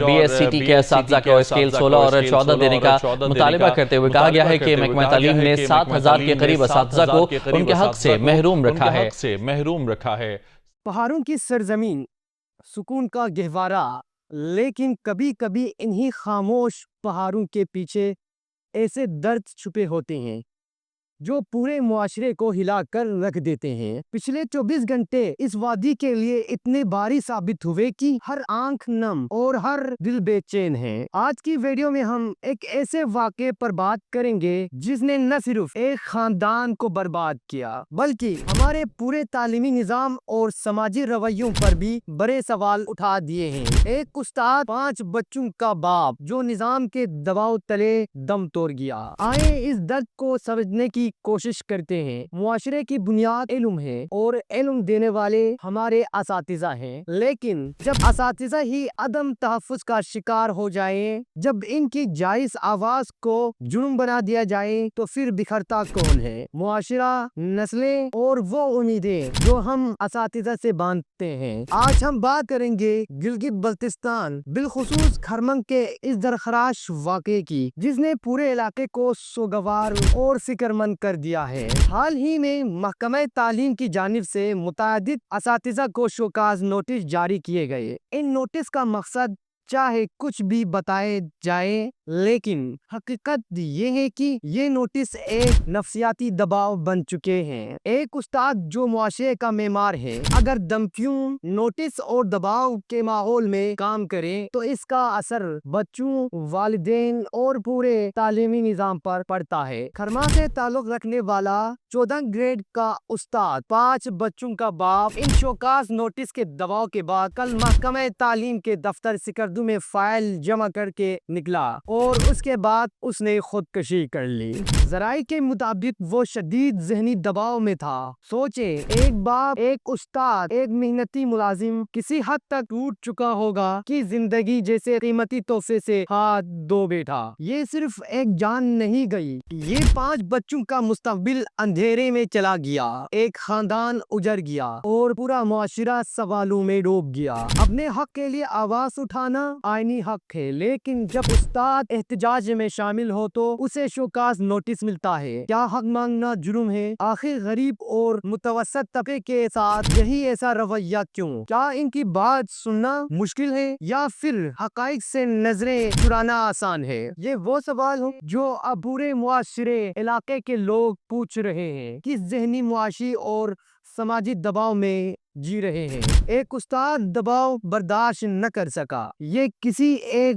B S C T کے اساتذہ کو اسکیل 16 اور 14 دینے کا مطالبہ کرتے ہوئے کہا گیا ہے کہ محکمہ تعلیم نے 7,000 کے قریب اساتذہ کو ان کے حق سے محروم رکھا ہے۔ پہاڑوں کی سرزمین، سکون کا گہوارہ، لیکن کبھی کبھی انہی خاموش پہاڑوں کے پیچھے ایسے درد چھپے ہوتے ہیں جو پورے معاشرے کو ہلا کر رکھ دیتے ہیں۔ پچھلے 24 گھنٹے اس وادی کے لیے اتنے بھاری ثابت ہوئے کہ ہر آنکھ نم اور ہر دل بے چین ہے۔ آج کی ویڈیو میں ہم ایک ایسے واقعے پر بات کریں گے جس نے نہ صرف ایک خاندان کو برباد کیا بلکہ ہمارے پورے تعلیمی نظام اور سماجی رویوں پر بھی بڑے سوال اٹھا دیے ہیں۔ ایک استاد، 5 بچوں کا باپ جو نظام کے دباؤ تلے دم توڑ گیا۔ آئیں اس درد کو سمجھنے کی کوشش کرتے ہیں۔ معاشرے کی بنیاد علم ہے اور علم دینے والے ہمارے اساتذہ ہیں، لیکن جب اساتذہ ہی عدم تحفظ کا شکار ہو جائیں، جب ان کی جائز آواز کو جرم بنا دیا جائے تو پھر بکھرتا کون ہے؟ معاشرہ، نسلیں اور وہ امیدیں جو ہم اساتذہ سے باندھتے ہیں۔ آج ہم بات کریں گے گلگت بلتستان، بالخصوص کھرمن کے اس درخشاں واقعے کی جس نے پورے علاقے کو سوگوار اور فکرمند کر دیا ہے۔ حال ہی میں محکمہ تعلیم کی جانب سے متعدد اساتذہ کو شوکاز نوٹس جاری کیے گئے۔ ان نوٹس کا مقصد چاہے کچھ بھی بتائے جائے، لیکن حقیقت یہ ہے کہ یہ نوٹس ایک نفسیاتی دباؤ بن چکے ہیں۔ ایک استاد جو معاشرے کا معمار ہے، اگر دھمکیوں، نوٹس اور دباؤ کے ماحول میں کام کرے تو اس کا اثر بچوں، والدین اور پورے تعلیمی نظام پر پڑتا ہے۔ کھرما سے تعلق رکھنے والا 14 گریڈ کا استاد، 5 بچوں کا باپ، ان شوکاز نوٹس کے دباؤ کے بعد کل محکمہ تعلیم کے دفتر سکردو میں فائل جمع کر کے نکلا اور اس کے بعد اس نے خودکشی کر لی۔ ذرائع کے مطابق وہ شدید ذہنی دباؤ میں تھا۔ سوچیں، ایک باپ، ایک استاد، ایک محنتی ملازم کسی حد تک ٹوٹ چکا ہوگا کہ زندگی جیسے قیمتی تحفے سے ہاتھ دھو بیٹھا۔ یہ صرف ایک جان نہیں گئی، یہ 5 بچوں کا مستقبل اندھیرے میں چلا گیا، ایک خاندان اجڑ گیا اور پورا معاشرہ سوالوں میں ڈوب گیا۔ اپنے حق کے لیے آواز اٹھانا آئینی حق ہے، لیکن جب استاد احتجاج میں شامل ہو تو اسے شوکاز نوٹس ملتا ہے۔ کیا حق مانگنا جرم ہے؟ آخر غریب اور متوسط طبقے کے ساتھ یہی ایسا رویہ کیوں؟ کیا ان کی بات سننا مشکل ہے یا پھر حقائق سے نظریں چرانا آسان ہے؟ یہ وہ سوال ہیں جو اب پورے معاشرے علاقے کے لوگ پوچھ رہے ہیں، کس ذہنی، معاشی اور سماجی دباؤ میں جی رہے ہیں۔ ایک استاد دباؤ برداشت نہ کر سکا، یہ کسی ایک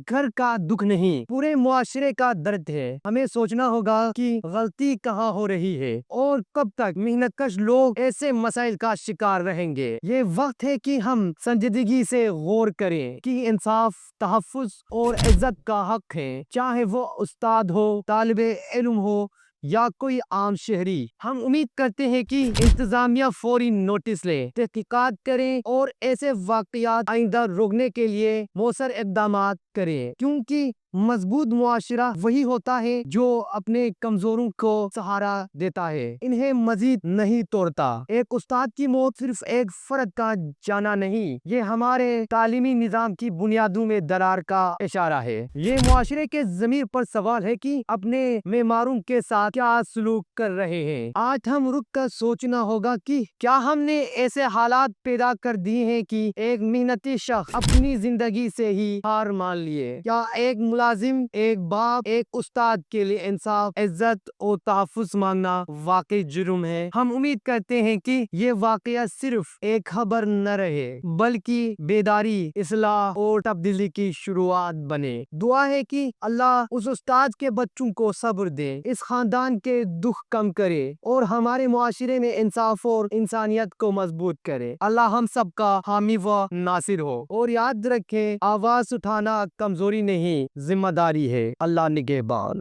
گھر کا دکھ نہیں، پورے معاشرے کا درد ہے۔ ہمیں سوچنا ہوگا کہ غلطی کہاں ہو رہی ہے اور کب تک محنت کش لوگ ایسے مسائل کا شکار رہیں گے۔ یہ وقت ہے کہ ہم سنجیدگی سے غور کریں کہ انصاف، تحفظ اور عزت کا حق ہے، چاہے وہ استاد ہو، طالب علم ہو یا کوئی عام شہری۔ ہم امید کرتے ہیں کہ انتظامیہ فوری نوٹس لے، تحقیقات کریں اور ایسے واقعات آئندہ روکنے کے لیے مؤثر اقدامات کریں، کیونکہ مضبوط معاشرہ وہی ہوتا ہے جو اپنے کمزوروں کو سہارا دیتا ہے، انہیں مزید نہیں توڑتا۔ ایک استاد کی موت صرف ایک فرد کا جانا نہیں، یہ ہمارے تعلیمی نظام کی بنیادوں میں درار کا اشارہ ہے۔ یہ معاشرے کے ضمیر پر سوال ہے کہ اپنے معماروں کے ساتھ کیا سلوک کر رہے ہیں۔ آج ہم رک کر سوچنا ہوگا کہ کیا ہم نے ایسے حالات پیدا کر دیے ہیں کہ ایک محنتی شخص اپنی زندگی سے ہی ہار مان لیے؟ کیا ایک ملازم، ایک باپ، ایک استاد کے لیے انصاف، عزت اور تحفظ مانگنا واقعی جرم ہے؟ ہم امید کرتے ہیں کہ یہ واقعہ صرف ایک خبر نہ رہے بلکہ بیداری، اصلاح اور تبدیلی کی شروعات بنے۔ دعا ہے کہ اللہ اس استاد کے بچوں کو صبر دے، اس خاندان کے دکھ کم کرے اور ہمارے معاشرے میں انصاف اور انسانیت کو مضبوط کرے۔ اللہ ہم سب کا حامی و ناصر ہو، اور یاد رکھیں، آواز اٹھانا کمزوری نہیں، ذمہ داری ہے۔ اللہ نگہبان۔